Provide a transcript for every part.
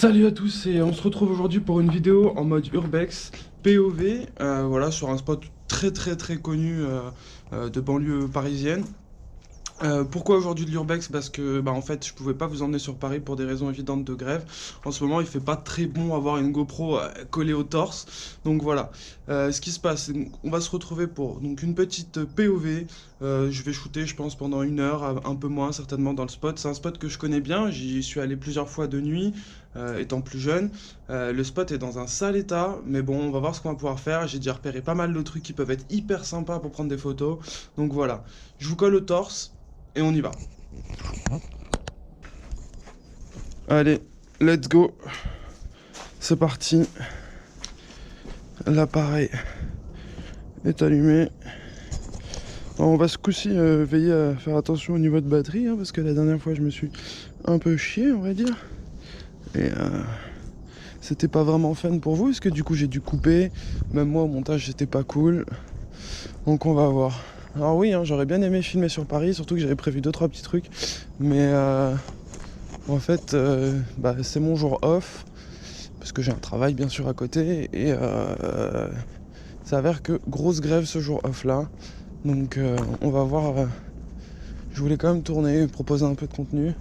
Salut à tous et on se retrouve aujourd'hui pour une vidéo en mode urbex POV, voilà, sur un spot très connu de banlieue parisienne. Pourquoi aujourd'hui de l'urbex? Parce que bah, en fait je pouvais pas vous emmener sur Paris pour des raisons évidentes de grève. En ce moment il fait pas très bon avoir une GoPro collée au torse. Donc voilà. Ce qui se passe, c'est qu'on va se retrouver pour donc une petite POV. Je vais shooter je pense pendant 1 heure, un peu moins certainement dans le spot. C'est un spot que je connais bien, j'y suis allé plusieurs fois de nuit, étant plus jeune. Le spot est dans un sale état, mais bon on va voir ce qu'on va pouvoir faire. J'ai déjà repéré pas mal de trucs qui peuvent être hyper sympas pour prendre des photos. Donc voilà. Je vous colle au torse. Et on y va. Allez, let's go. C'est parti. L'appareil est allumé. Alors, on va ce coup-ci veiller à faire attention au niveau de batterie, hein, parce que la dernière fois je me suis un peu chié, on va dire. Et c'était pas vraiment fun pour vous, parce que du coup j'ai dû couper. Même moi au montage c'était pas cool. Donc on va voir. Alors oui, hein, j'aurais bien aimé filmer sur Paris, surtout que j'avais prévu 2-3 petits trucs. Mais en fait, bah, c'est mon jour off, parce que j'ai un travail bien sûr à côté. Et ça s'avère que grosse grève ce jour off là. Donc on va voir. Je voulais quand même tourner, proposer un peu de contenu.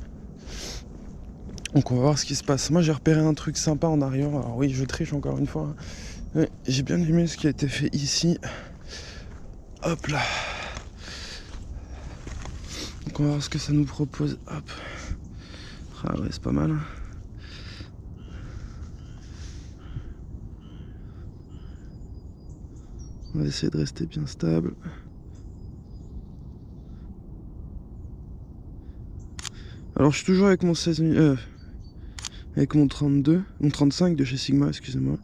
Donc on va voir ce qui se passe. Moi j'ai repéré un truc sympa en arrière. Alors oui, je triche encore une fois, hein. Mais j'ai bien aimé ce qui a été fait ici. Hop là. Donc on va voir ce que ça nous propose. Hop. Ah ouais, c'est pas mal. On va essayer de rester bien stable. Alors je suis toujours avec mon 16 avec mon 32, mon 35 de chez Sigma, excusez-moi.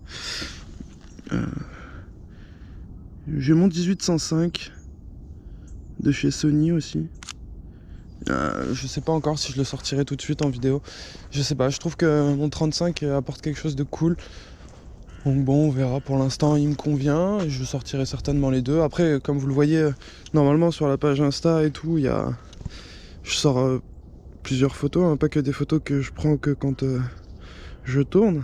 J'ai mon 1805 de chez Sony aussi. Je sais pas encore si je le sortirai tout de suite en vidéo. Je sais pas, je trouve que mon 35 apporte quelque chose de cool. Donc bon, on verra. Pour l'instant, il me convient. Et je sortirai certainement les deux. Après, comme vous le voyez, normalement sur la page Insta et tout, je sors plusieurs photos, hein, pas que des photos que je prends que quand je tourne.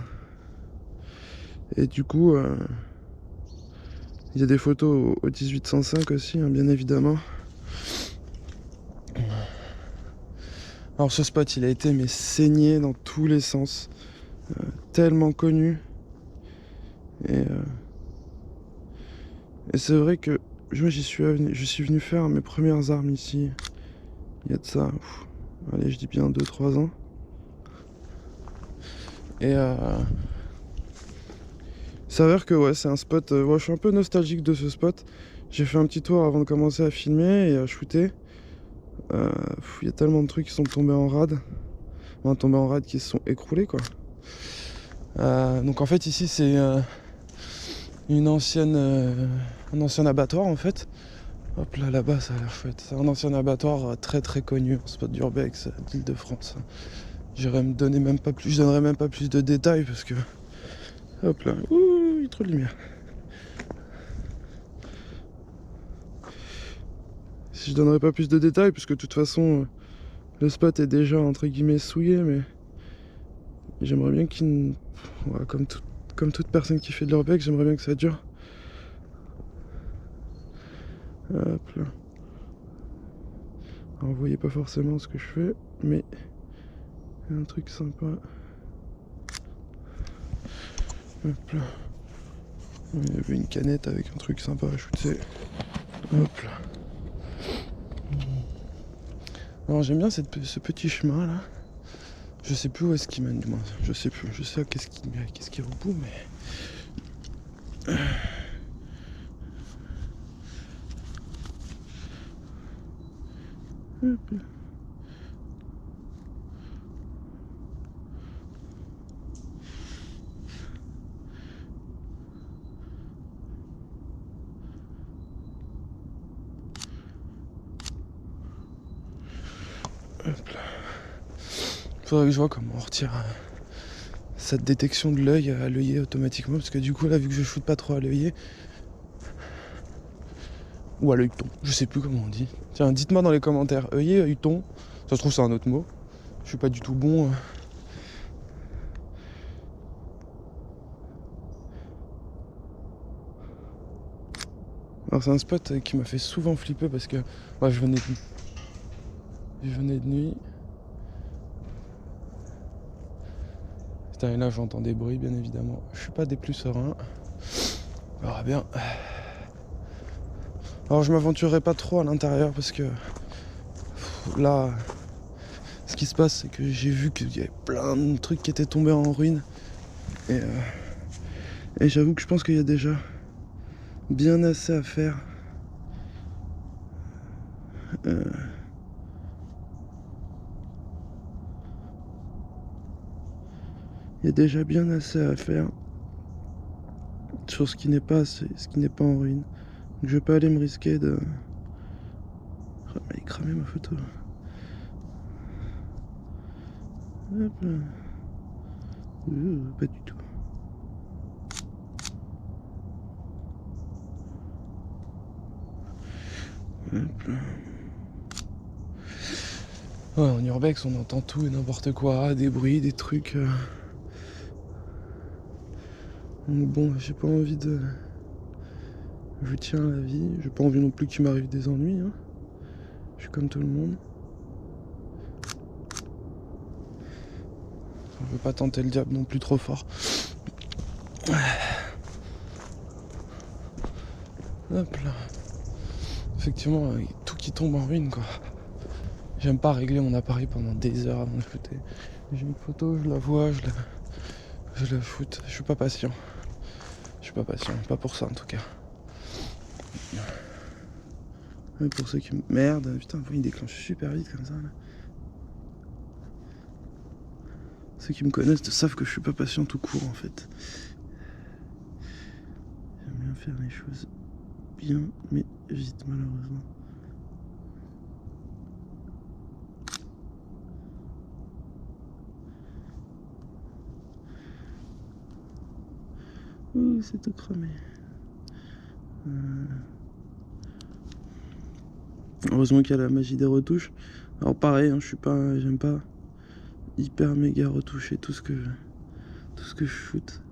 Et du coup, il y a des photos au 1805 aussi, hein, bien évidemment. Alors ce spot, il a été mais saigné dans tous les sens. Tellement connu. Et c'est vrai que moi je suis venu faire mes premières armes ici. Il y a de ça, allez, je dis bien 2-3 ans. Et il s'avère que ouais, c'est un spot. Je suis un peu nostalgique de ce spot. J'ai fait un petit tour avant de commencer à filmer et à shooter. Il y a tellement de trucs qui sont tombés en rade. Enfin, tombés en rade qui se sont écroulés, quoi. Donc en fait ici c'est un ancien abattoir en fait. Hop là, là-bas ça a l'air chouette. C'est un ancien abattoir très connu, un spot d'urbex d'Île-de-France. Je donnerai même pas plus de détails parce que hop là, ouh, il y a trop de lumière. Si je donnerai pas plus de détails, puisque de toute façon le spot est déjà entre guillemets souillé, mais j'aimerais bien qu'il, voilà, comme toute personne qui fait de l'urbex, j'aimerais bien que ça dure. Hop là. Alors, vous voyez pas forcément ce que je fais, mais il y a un truc sympa. Hop là. Il y avait une canette avec un truc sympa à shooter. Hop là. Alors j'aime bien ce petit chemin là. Je sais plus où est-ce qu'il mène, du moins. Je sais plus. Je sais qu'est-ce qui est au bout, mais. Hop là. Hop là. Faudrait que je vois comment on retire cette détection de l'œil à l'œillet automatiquement, parce que du coup là, vu que je shoote pas trop à l'œillet ou à l'œilleton, je sais plus comment on dit. Tiens, dites-moi dans les commentaires, œillet, œilleton. Ça se trouve c'est un autre mot. Je suis pas du tout bon. Alors c'est un spot qui m'a fait souvent flipper parce que ouais, je venais de nuit. Putain, et là j'entends des bruits bien évidemment. Je suis pas des plus sereins. On verra bien. Alors je m'aventurerai pas trop à l'intérieur parce que là, ce qui se passe c'est que j'ai vu qu'il y avait plein de trucs qui étaient tombés en ruine. Et j'avoue que je pense qu'il y a déjà bien assez à faire. Il y a déjà bien assez à faire sur ce qui n'est pas en ruine. Donc, je vais pas aller me risquer de... Il cramait ma photo. Hop là. Pas du tout. Hop là. Ouais, en urbex on entend tout et n'importe quoi, des bruits, des trucs. Donc bon, j'ai pas envie de... Je tiens à la vie, j'ai pas envie non plus qu'il m'arrive des ennuis. Hein. Je suis comme tout le monde. Je veux pas tenter le diable non plus trop fort. Hop là. Effectivement, il y a tout qui tombe en ruine quoi. J'aime pas régler mon appareil pendant des heures avant de shooter. J'ai une photo, je la vois, je la shoot. Je suis pas patient. Pas pour ça en tout cas. Et pour ceux qui me... Merde, putain, il déclenche super vite comme ça là. Ceux qui me connaissent savent que je suis pas patient tout court en fait. J'aime bien faire les choses bien, mais vite malheureusement. Ouh, c'est tout cramé. Heureusement qu'il y a la magie des retouches. Alors pareil, hein, j'aime pas hyper méga retoucher tout ce que je shoot.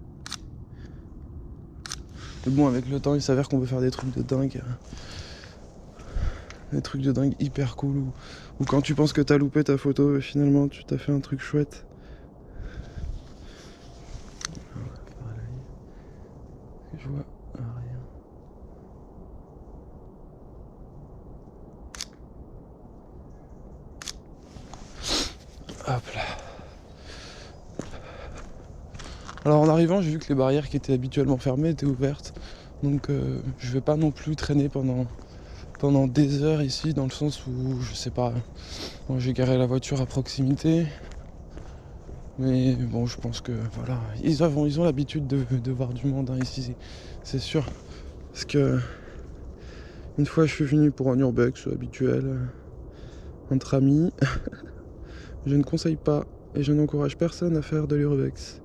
Mais bon, avec le temps, il s'avère qu'on peut faire des trucs de dingue. Des trucs de dingue hyper cool. Ou quand tu penses que t'as loupé ta photo, finalement tu t'as fait un truc chouette. Je vois rien. Hop là. Alors en arrivant, j'ai vu que les barrières qui étaient habituellement fermées étaient ouvertes. Donc je vais pas non plus traîner pendant des heures ici, dans le sens où, je sais pas, bon, j'ai garé la voiture à proximité. Mais bon, je pense que voilà, ils ont l'habitude de voir du monde hein, ici, c'est sûr. Parce que une fois je suis venu pour un urbex habituel, entre amis. Je ne conseille pas et je n'encourage personne à faire de l'urbex.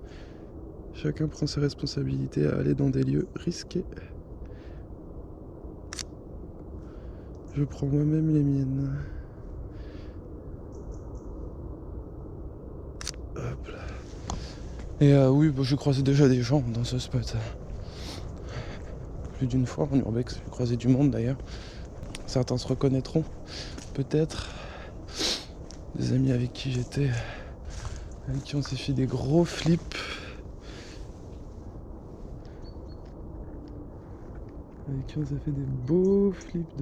Chacun prend ses responsabilités à aller dans des lieux risqués. Je prends moi-même les miennes. Hop là. Et oui, bah, j'ai croisé déjà des gens dans ce spot. Plus d'une fois en urbex, j'ai croisé du monde d'ailleurs. Certains se reconnaîtront, peut-être. Des amis avec qui j'étais, avec qui on s'est fait des gros flips. Avec qui on s'est fait des beaux flips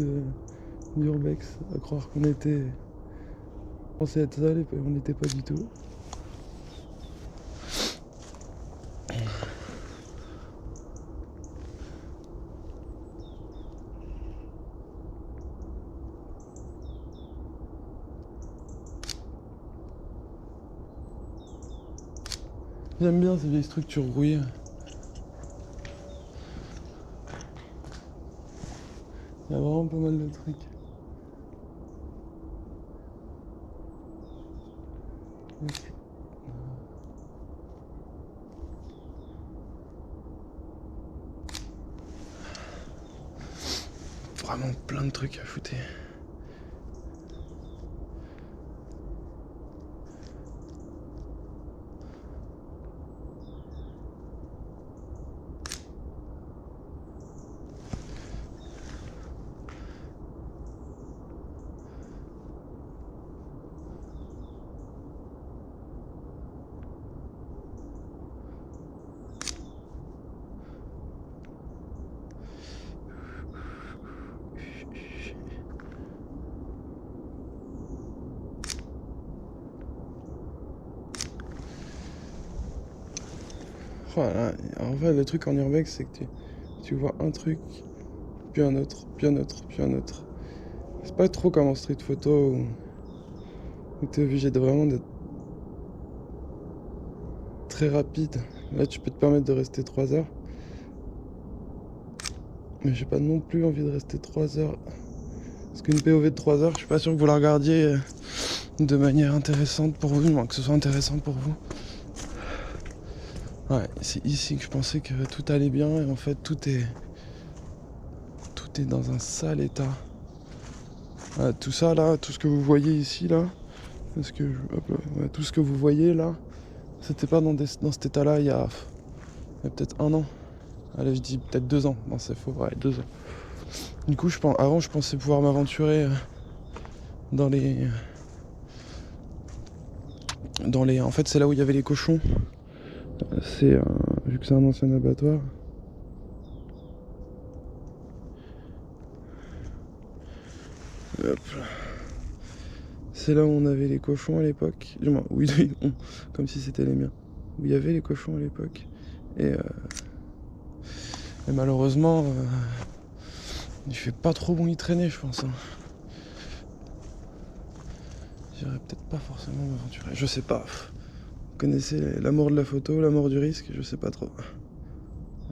d'urbex, à croire qu'on était... On pensait être sale et on n'était pas du tout. J'aime bien ces vieilles structures rouillées. Il y a vraiment pas mal de trucs. Vraiment plein de trucs à shooter. Voilà. En fait, le truc en urbex, c'est que tu vois un truc, puis un autre, puis un autre, puis un autre. C'est pas trop comme en street photo où t'es obligé de vraiment d'être très rapide. Là, tu peux te permettre de rester 3 heures. Mais j'ai pas non plus envie de rester 3 heures. Parce qu'une POV de 3 heures, je suis pas sûr que vous la regardiez de manière intéressante pour vous, du moins que ce soit intéressant pour vous. Ouais, c'est ici que je pensais que tout allait bien et en fait tout est dans un sale état. Ouais, tout ça là, tout ce que vous voyez ici là, parce que hop là, ouais, tout ce que vous voyez là, c'était pas dans cet état là il y a peut-être 1 an. Allez, je dis peut-être 2 ans. Non, c'est faux, ouais, 2 ans. Du coup, avant je pensais pouvoir m'aventurer dans les en fait c'est là où il y avait les cochons. C'est vu que c'est un ancien abattoir. Hop là. C'est là où on avait les cochons à l'époque. Oui, comme si c'était les miens. Où il y avait les cochons à l'époque. Et malheureusement, il fait pas trop bon y traîner, je pense. Hein. J'irais peut-être pas forcément m'aventurer. Je sais pas. Vous connaissez l'amour de la photo, l'amour du risque, je sais pas trop.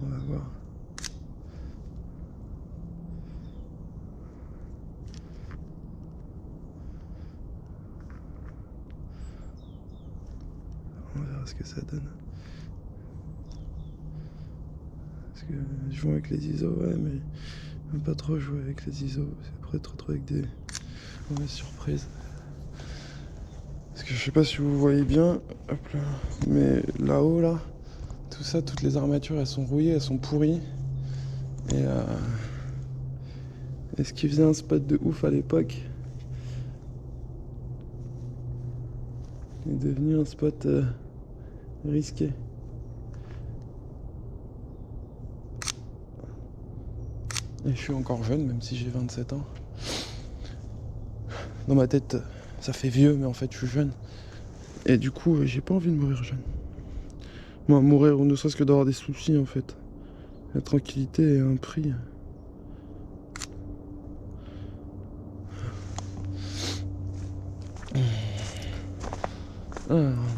On va voir. On verra ce que ça donne. Parce que je joue avec les ISO, ouais, mais j'aime pas trop jouer avec les ISO. C'est après trop avec des mauvaises surprises. Parce que je sais pas si vous voyez bien, hop là, mais là-haut là, tout ça, toutes les armatures elles sont rouillées, elles sont pourries. Et ce qui faisait un spot de ouf à l'époque est devenu un spot risqué. Et je suis encore jeune, même si j'ai 27 ans. Dans ma tête, ça fait vieux, mais en fait, je suis jeune. Et du coup, j'ai pas envie de mourir jeune. Moi, mourir, ou ne serait-ce que d'avoir des soucis, en fait. La tranquillité est un prix.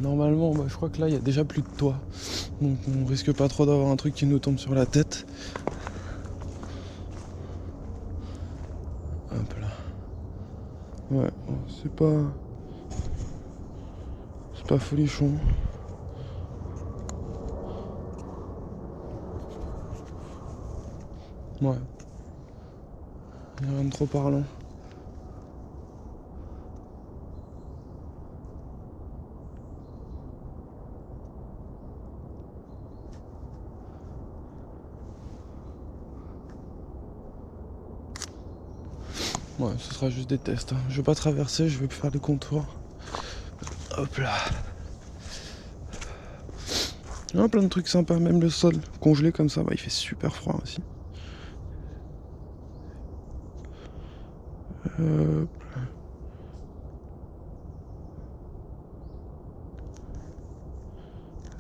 Normalement, je crois que là, il y a déjà plus de toit. Donc, on risque pas trop d'avoir un truc qui nous tombe sur la tête. Hop là. Ouais, c'est pas folichon. Ouais. Il n'y a rien de trop parlant. Ouais, ce sera juste des tests. Hein. Je vais pas traverser, je vais faire des contours. Hop là. Il y a plein de trucs sympas, même le sol congelé comme ça, il fait super froid aussi. Hop là.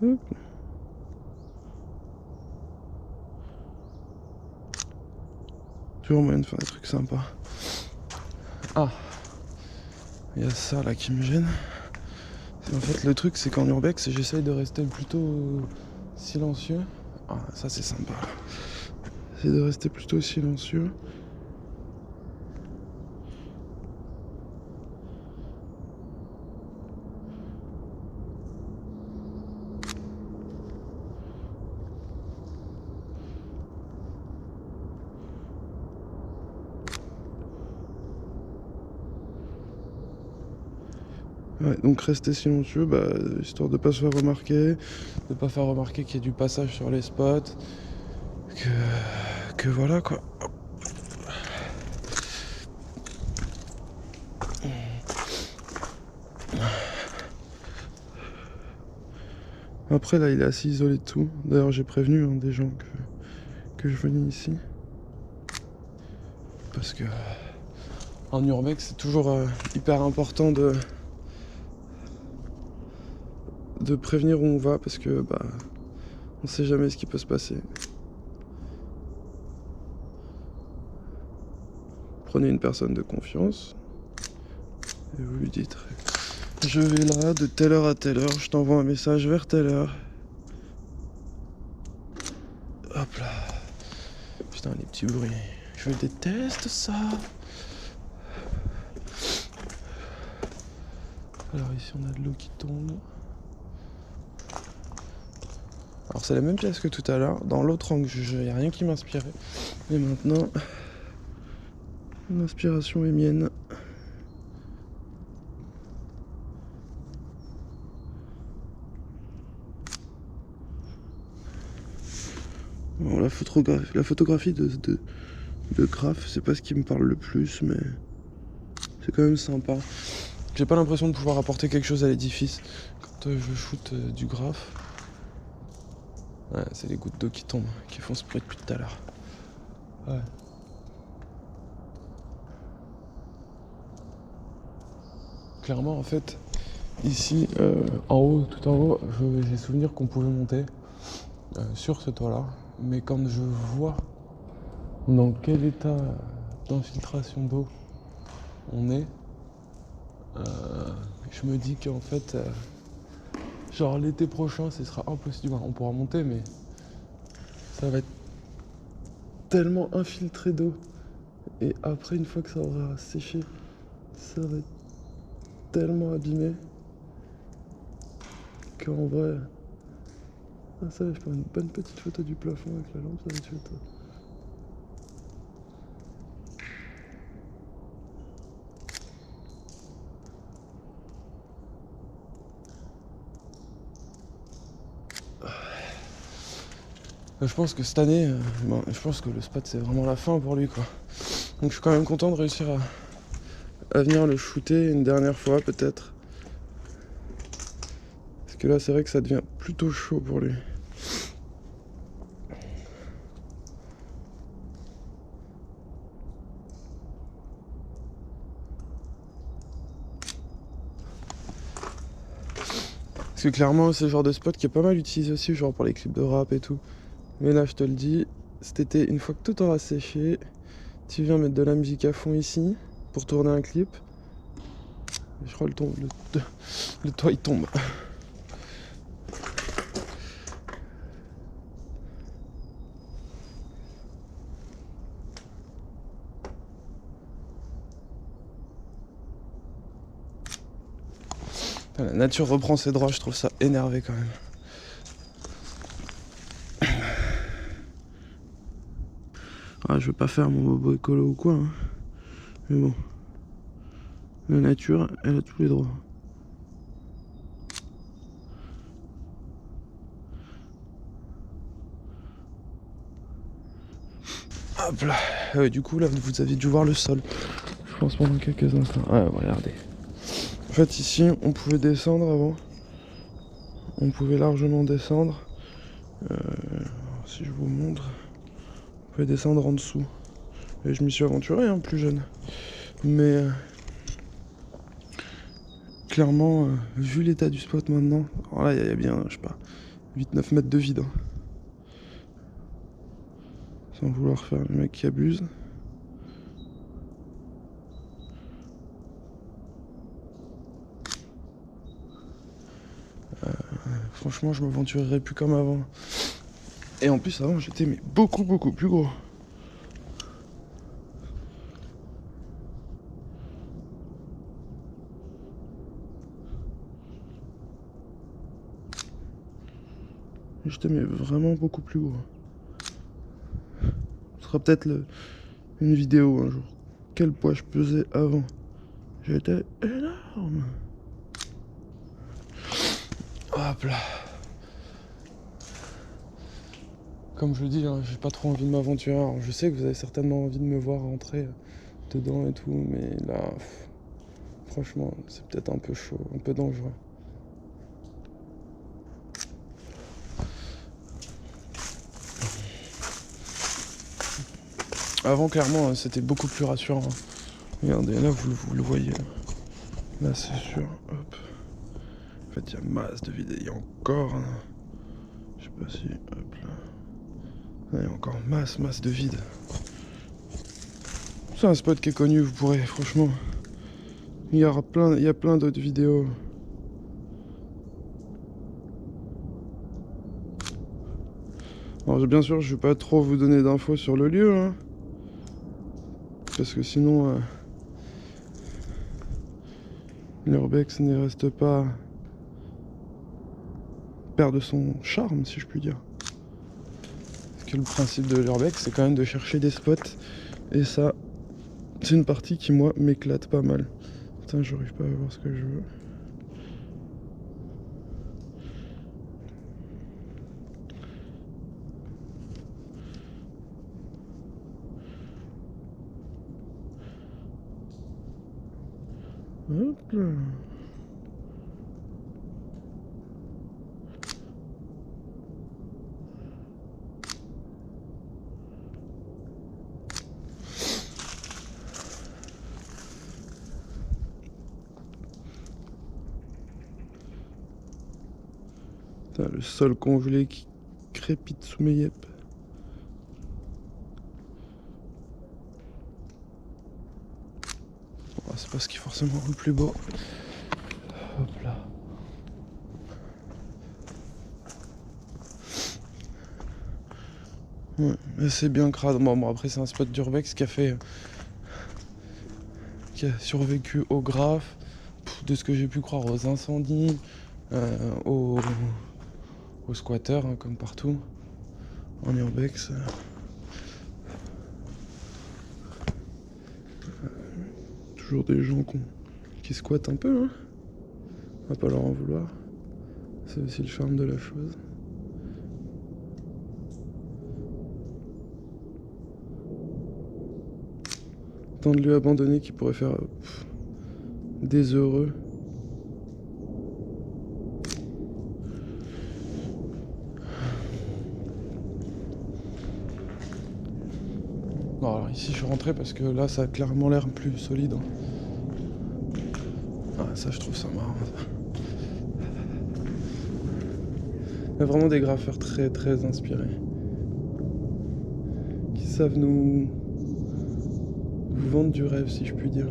Hop. Toujours moyen de faire des trucs sympas. Ah, il y a ça là qui me gêne. En fait, le truc, c'est qu'en urbex, j'essaye de rester plutôt silencieux. Ah, ça c'est sympa. C'est de rester plutôt silencieux. Ouais, donc rester silencieux, histoire de pas se faire remarquer, de pas faire remarquer qu'il y a du passage sur les spots, que voilà quoi. Après là il est assez isolé de tout. D'ailleurs j'ai prévenu des gens que je venais ici. Parce que en urbex c'est toujours hyper important de prévenir où on va parce que On sait jamais ce qui peut se passer. Prenez une personne de confiance et vous lui dites je vais là de telle heure à telle heure, je t'envoie un message vers telle heure. Hop là. Putain, les petits bruits. Je déteste ça. Alors ici on a de l'eau qui tombe. Alors c'est la même pièce que tout à l'heure. Dans l'autre angle, il n'y a rien qui m'inspirait. Mais maintenant, l'inspiration est mienne. Bon, la photographie de Graph, c'est pas ce qui me parle le plus, mais c'est quand même sympa. J'ai pas l'impression de pouvoir apporter quelque chose à l'édifice quand je shoot du Graph. Ouais, c'est les gouttes d'eau qui tombent, qui font ce bruit depuis tout à l'heure. Ouais. Clairement, en fait, ici, en haut, tout en haut, j'ai souvenir qu'on pouvait monter sur ce toit-là. Mais quand je vois dans quel état d'infiltration d'eau on est, je me dis qu'en fait, genre l'été prochain, ce sera impossible. On pourra monter, mais ça va être tellement infiltré d'eau. Et après, une fois que ça aura séché, ça va être tellement abîmé qu'en vrai... Ah ça, je prends une bonne petite photo du plafond avec la lampe, ça va être chouette. Je pense que cette année, je pense que le spot c'est vraiment la fin pour lui quoi. Donc je suis quand même content de réussir à venir le shooter une dernière fois peut-être. Parce que là c'est vrai que ça devient plutôt chaud pour lui. Parce que clairement c'est le genre de spot qui est pas mal utilisé aussi, genre pour les clips de rap et tout. Mais là je te le dis, cet été, une fois que tout aura séché, tu viens mettre de la musique à fond ici pour tourner un clip. Et je crois le toit il tombe. La nature reprend ses droits, je trouve ça énervé quand même. Ah, je veux pas faire mon bobo écolo ou quoi, hein. Mais bon, la nature, elle a tous les droits. Hop là. Du coup là vous avez dû voir le sol, je pense pendant quelques instants. Ah regardez. En fait ici on pouvait descendre avant. On pouvait largement descendre. Si je vous montre, on pouvait descendre en dessous. Et je m'y suis aventuré hein, plus jeune. Mais clairement, vu l'état du spot maintenant, alors là il y a bien, je sais pas, 8-9 mètres de vide. Hein. Sans vouloir faire le mec qui abuse. Franchement, je m'aventurerais plus comme avant. Et en plus, avant, j'étais mais beaucoup plus gros. J'étais mais vraiment beaucoup plus gros. Ce sera peut-être une vidéo un jour. Quel poids je pesais avant. J'étais énorme. Hop là. Comme je dis, hein, j'ai pas trop envie de m'aventurer. Alors, je sais que vous avez certainement envie de me voir rentrer dedans et tout, mais là, franchement, c'est peut-être un peu chaud, un peu dangereux. Avant, clairement, c'était beaucoup plus rassurant. Regardez, là, vous le voyez. Là, c'est sûr. Hop. En fait, il y a masse de vide. Il y a encore... Je sais pas si... Hop là. Il y a encore masse de vide. C'est un spot qui est connu, vous pourrez, franchement. Il y a plein d'autres vidéos. Alors bien sûr, je vais pas trop vous donner d'infos sur le lieu, hein, parce que sinon, l'urbex ne reste pas perd de son charme, si je puis dire. Parce que le principe de l'urbex, c'est quand même de chercher des spots, et ça, c'est une partie qui moi m'éclate pas mal. Putain, j'arrive pas à voir ce que je veux. Hop là. Putain, le sol congelé qui crépite sous mes yeux. Oh, c'est pas ce qui est forcément le plus beau. Hop là. Ouais, mais c'est bien crade. Bon, après c'est un spot d'urbex qui a survécu au graphe, de ce que j'ai pu croire aux incendies, aux squatters, hein, comme partout en urbex. Toujours des gens qui squattent un peu, hein. On va pas leur en vouloir. C'est aussi le charme de la chose. Tant de lieux abandonnés qui pourraient faire des heureux. Bon, alors ici je suis rentré parce que là ça a clairement l'air plus solide, hein. Ah, ça je trouve ça marrant, ça. Il y a vraiment des graffeurs très inspirés qui savent nous vendre du rêve, si je puis dire.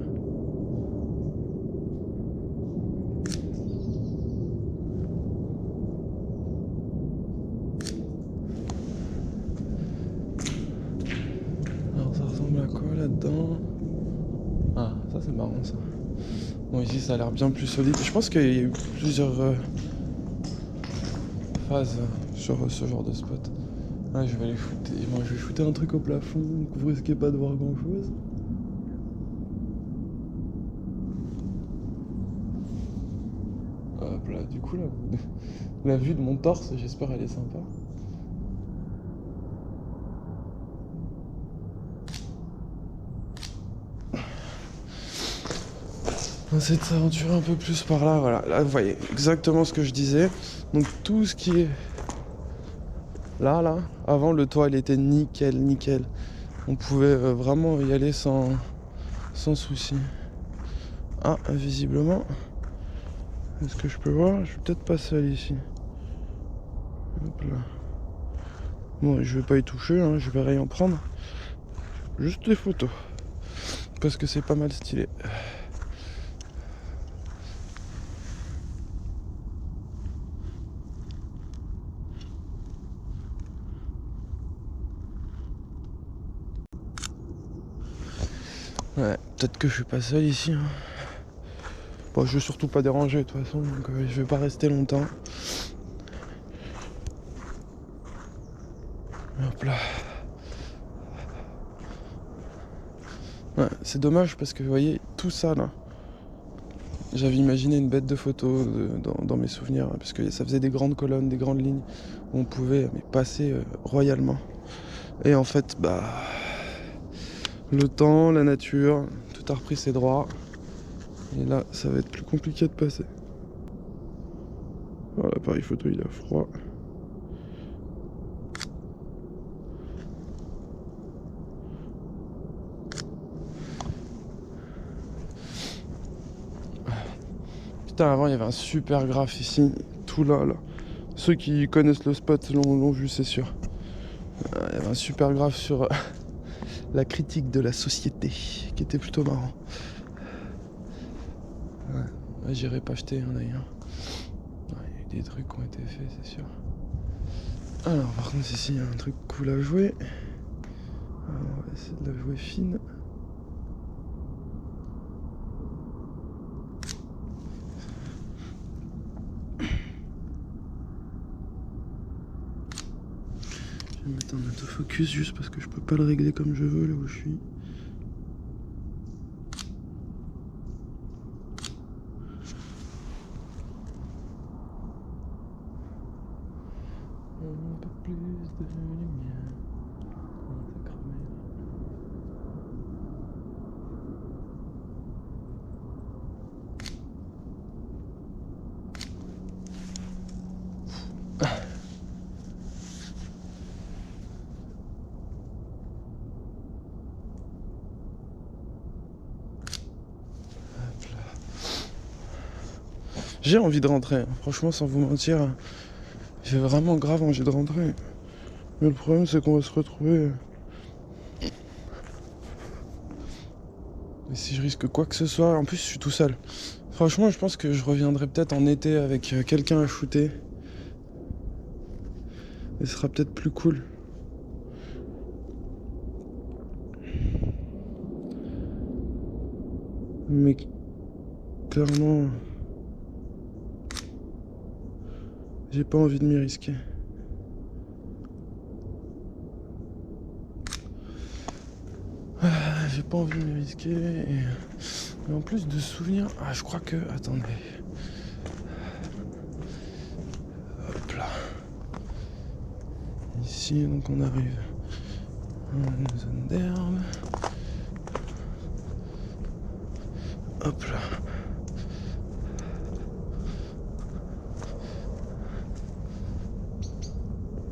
Alors ça ressemble à quoi là-dedans? Ah, ça c'est marrant ça. Bon, ici ça a l'air bien plus solide. Je pense qu'il y a eu plusieurs phases sur ce genre de spot. Ah, je vais aller shooter. Moi, je vais shooter un truc au plafond, donc vous risquez pas de voir grand chose. Hop là, du coup là, la vue de mon torse, j'espère elle est sympa. On va essayer de s'aventurer un peu plus par là, voilà. Là, vous voyez exactement ce que je disais. Donc tout ce qui est là, avant le toit il était nickel. On pouvait vraiment y aller sans souci. Ah, visiblement, est-ce que je peux voir? Je vais peut-être passer ici. Hop là. Bon, je vais pas y toucher, hein, je vais rien en prendre. Juste des photos. Parce que c'est pas mal stylé. Ouais, peut-être que je suis pas seul ici, hein. Bon, je veux surtout pas déranger de toute façon, donc je vais pas rester longtemps. Hop là. Ouais, c'est dommage parce que vous voyez, tout ça là, j'avais imaginé une bête de photo dans mes souvenirs, hein, parce que ça faisait des grandes colonnes, des grandes lignes, où on pouvait passer royalement. Et en fait, bah, le temps, la nature, tout a repris ses droits. Et là, ça va être plus compliqué de passer. Oh, l'appareil photo, il a froid. Putain, avant, il y avait un super graphe ici, tout là. Ceux qui connaissent le spot l'ont vu, c'est sûr. Il y avait un super graphe sur la critique de la société qui était plutôt marrant. Ouais, j'irai pas acheter un d'ailleurs. Il y a eu des trucs qui ont été faits, c'est sûr. Alors par contre ici il y a un truc cool à jouer. Alors, on va essayer de la jouer fine. Je vais mettre un autofocus juste parce que je peux pas le régler comme je veux là où je suis. Un peu plus de lumière. C'est cramé là. J'ai envie de rentrer, hein. Franchement sans vous mentir, j'ai vraiment grave envie de rentrer. Mais le problème c'est qu'on va se retrouver. Et si je risque quoi que ce soit, en plus je suis tout seul. Franchement je pense que je reviendrai peut-être en été avec quelqu'un à shooter. Et ce sera peut-être plus cool. Mais clairement, j'ai pas envie de m'y risquer. J'ai pas envie de m'y risquer. Et en plus de souvenirs, je crois que... Attendez. Hop là. Ici, donc on arrive dans une zone d'herbe. Hop là.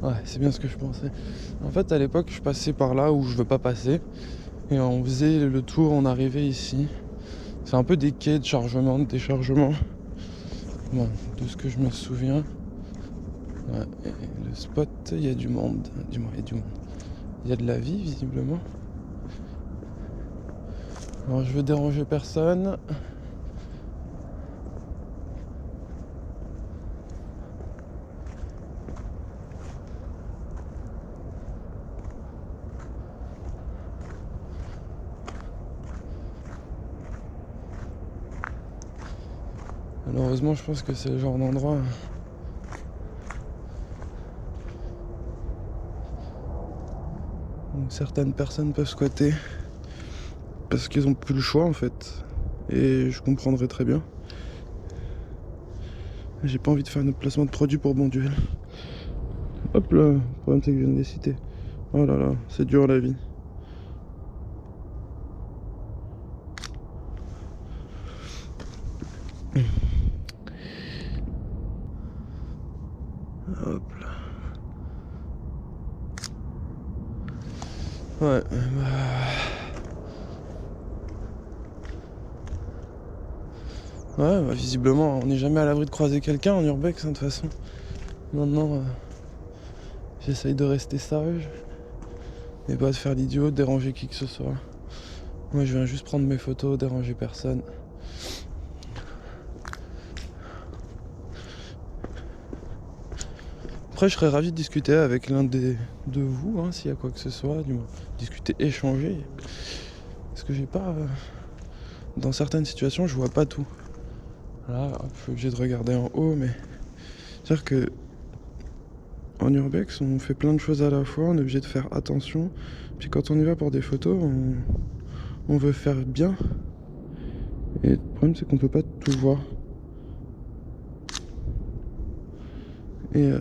Ouais, c'est bien ce que je pensais. En fait, à l'époque, je passais par là où je veux pas passer. Et on faisait le tour, on arrivait ici. C'est un peu des quais de chargement, de déchargement. Bon, de ce que je me souviens. Ouais, et le spot, il y a du monde. Du moins, il y a du monde. Il y a de la vie, visiblement. Alors, je veux déranger personne. Malheureusement, je pense que c'est le genre d'endroit où certaines personnes peuvent squatter parce qu'ils ont plus le choix en fait. Et je comprendrais très bien. J'ai pas envie de faire notre placement de produit pour Bonduel. Hop là, le problème c'est que je viens de les citer. Oh là là, c'est dur la vie. Hop là. Ouais, bah visiblement, on n'est jamais à l'abri de croiser quelqu'un en urbex, hein, de toute façon. Maintenant, j'essaye de rester sage et pas de faire l'idiot, de déranger qui que ce soit. Moi, je viens juste prendre mes photos, déranger personne. Après, je serais ravi de discuter avec l'un de vous, hein, s'il y a quoi que ce soit, du moins discuter, échanger. Parce que j'ai pas... dans certaines situations, je vois pas tout. Là, je suis obligé de regarder en haut, mais... C'est-à-dire que... En urbex, on fait plein de choses à la fois, on est obligé de faire attention. Puis quand on y va pour des photos, on veut faire bien. Et le problème, c'est qu'on peut pas tout voir. Et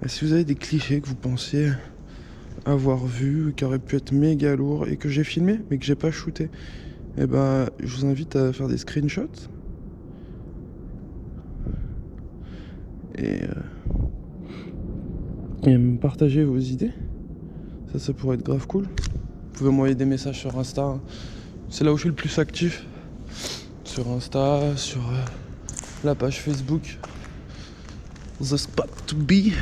si vous avez des clichés que vous pensiez avoir vus, qui auraient pu être méga lourds, et que j'ai filmé, mais que j'ai pas shooté, et ben, je vous invite à faire des screenshots. Et à me partager vos idées. Ça pourrait être grave cool. Vous pouvez m'envoyer des messages sur Insta. Hein. C'est là où je suis le plus actif. Sur Insta, sur la page Facebook. The spot to be.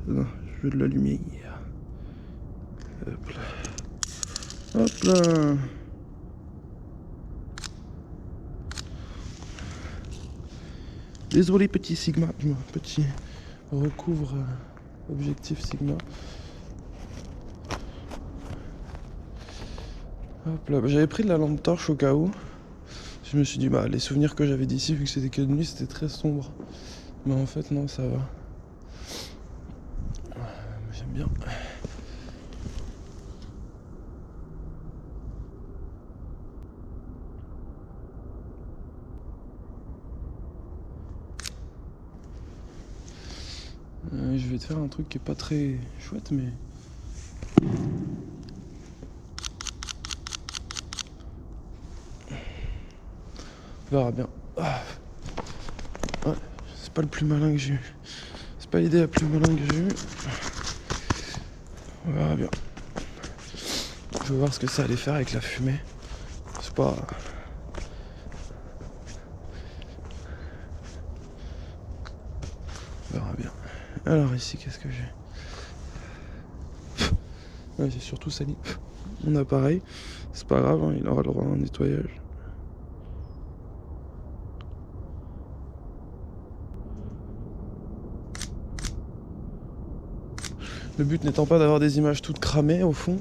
Non, je veux de la lumière. Hop là. Hop là. Désolé petit Sigma, petit recouvre objectif Sigma. Hop là, j'avais pris de la lampe torche au cas où. Je me suis dit bah les souvenirs que j'avais d'ici vu que c'était que de nuit c'était très sombre. Mais en fait non ça va. J'aime bien. Je vais te faire un truc qui est pas très chouette mais... On verra bien. Ah. Ouais, c'est pas le plus malin que j'ai eu. C'est pas l'idée la plus malin que j'ai eue. On verra bien. Je vais voir ce que ça allait faire avec la fumée. C'est pas... On verra bien. Alors ici, qu'est-ce que j'ai? Ouais, j'ai surtout sali mon appareil. C'est pas grave, hein, il aura le droit à un nettoyage. Le but n'étant pas d'avoir des images toutes cramées au fond,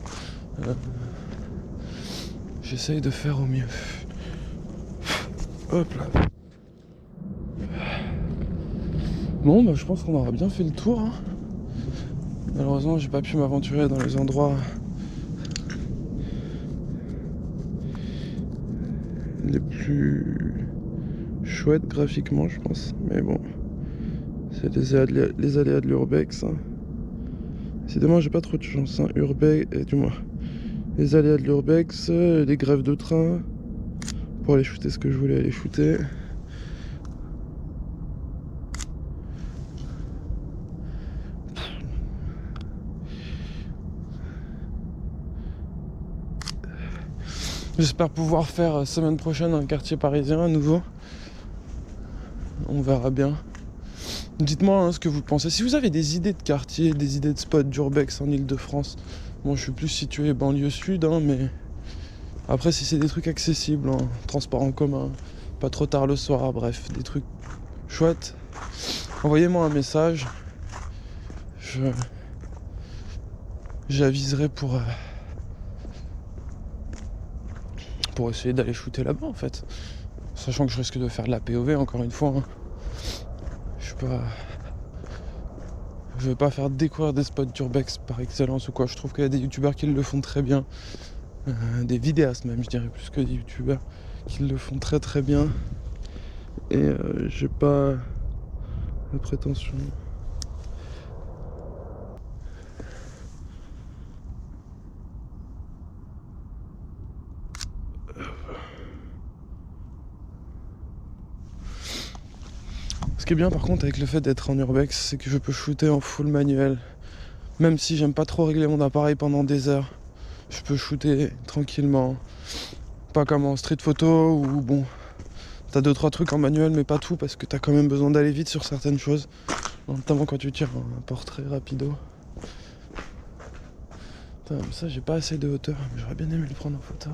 j'essaye de faire au mieux. Hop là. Bon, bah je pense qu'on aura bien fait le tour. Hein. Malheureusement, j'ai pas pu m'aventurer dans les endroits les plus chouettes graphiquement, je pense. Mais bon, c'est les aléas de l'urbex. Hein. Décidément, j'ai pas trop de chance. Hein. Du moins, les aléas de l'urbex, les grèves de train, pour aller shooter ce que je voulais aller shooter. J'espère pouvoir faire semaine prochaine un quartier parisien à nouveau. On verra bien. Dites-moi hein, ce que vous pensez. Si vous avez des idées de quartier, des idées de spots d'urbex en Ile-de-France. Bon, je suis plus situé banlieue sud, hein, mais... Après, si c'est des trucs accessibles, hein, transport en commun, pas trop tard le soir, bref, des trucs chouettes, envoyez-moi un message. J'aviserai pour essayer d'aller shooter là-bas, en fait. Sachant que je risque de faire de la POV, encore une fois. Hein. Je vais pas faire découvrir des spots d'urbex par excellence ou quoi. Je trouve qu'il y a des youtubeurs qui le font très bien. Des vidéastes même, je dirais, plus que des youtubeurs qui le font très très bien. Et j'ai pas la prétention. Ce qui est bien par contre avec le fait d'être en urbex, c'est que je peux shooter en full manuel. Même si j'aime pas trop régler mon appareil pendant des heures, je peux shooter tranquillement. Pas comme en street photo où bon, t'as 2-3 trucs en manuel mais pas tout parce que t'as quand même besoin d'aller vite sur certaines choses. Notamment quand tu tires un portrait rapido. Putain, ça j'ai pas assez de hauteur, mais j'aurais bien aimé le prendre en photo.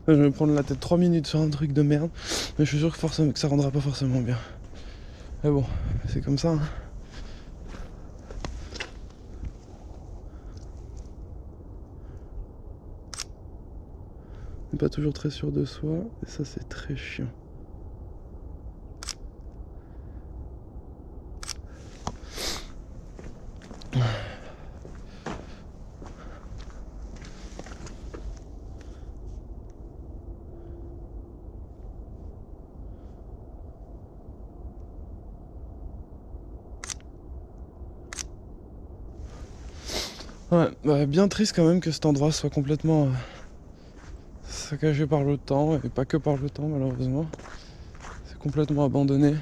Je vais me prendre la tête 3 minutes sur un truc de merde, mais je suis sûr que ça rendra pas forcément bien. Mais bon, c'est comme ça. Hein. On n'est pas toujours très sûr de soi, et ça c'est très chiant. Ouais, bah, bien triste quand même que cet endroit soit complètement saccagé par le temps, et pas que par le temps malheureusement. C'est complètement abandonné.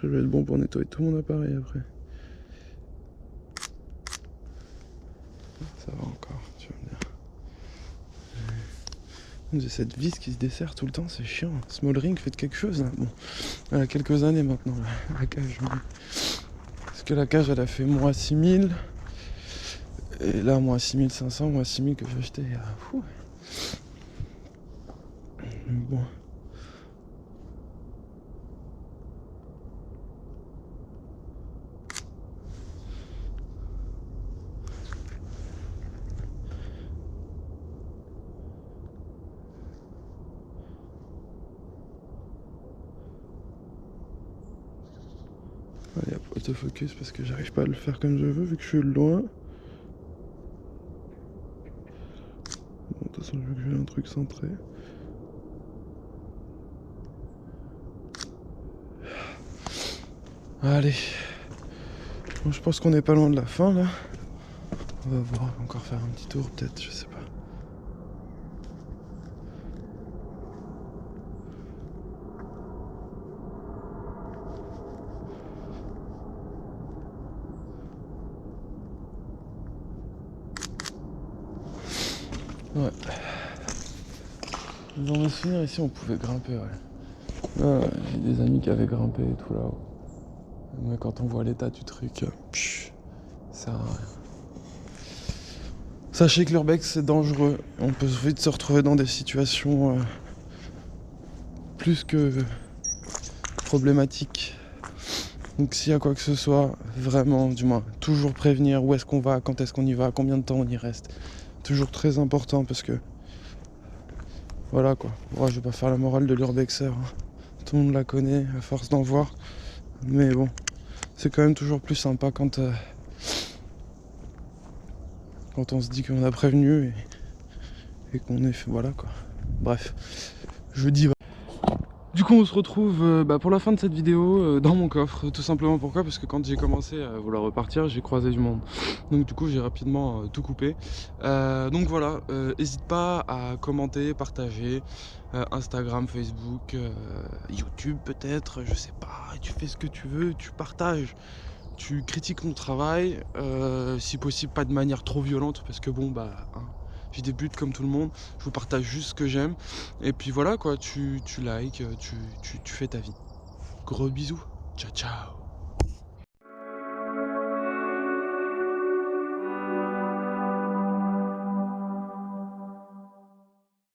Je vais être bon pour nettoyer tout mon appareil après. Ça va encore, tu vas me dire. J'ai cette vis qui se dessert tout le temps, c'est chiant. Smoldering, faites quelque chose là. Bon, elle a quelques années maintenant, la cage. Parce que la cage, elle a fait moins 6000. Et là, moins 6500, moins 6000 que j'ai acheté. Fou. Bon. Allez hop, autofocus parce que j'arrive pas à le faire comme je veux vu que je suis loin. Bon, de toute façon, je veux que j'ai un truc centré. Allez. Bon, je pense qu'on est pas loin de la fin là. On va voir, on va encore faire un petit tour peut-être, je sais pas. Ouais. Dans mes souvenirs ici on pouvait grimper, ouais. Ouais, j'ai des amis qui avaient grimpé et tout là-haut. Mais quand on voit l'état du truc, ça sert à rien. Sachez que l'urbex c'est dangereux. On peut vite se retrouver dans des situations plus que problématiques. Donc s'il y a quoi que ce soit, vraiment, du moins, toujours prévenir où est-ce qu'on va, quand est-ce qu'on y va, combien de temps on y reste. Toujours très important parce que voilà quoi. Ouais, je vais pas faire la morale de l'urbexer, hein. Tout le monde la connaît à force d'en voir. Mais bon, c'est quand même toujours plus sympa quand on se dit qu'on a prévenu et qu'on est... Voilà quoi. Bref, je dis... Du coup on se retrouve pour la fin de cette vidéo dans mon coffre. Tout simplement pourquoi? Parce que quand j'ai commencé à vouloir repartir, j'ai croisé du monde. Donc du coup j'ai rapidement tout coupé. Donc voilà, n'hésite pas à commenter, partager. Instagram, Facebook, YouTube peut-être, je sais pas. Tu fais ce que tu veux, tu partages. Tu critiques mon travail, si possible pas de manière trop violente parce que bon hein, j'ai des buts comme tout le monde, je vous partage juste ce que j'aime. Et puis voilà quoi, tu likes, tu fais ta vie. Gros bisous, ciao ciao.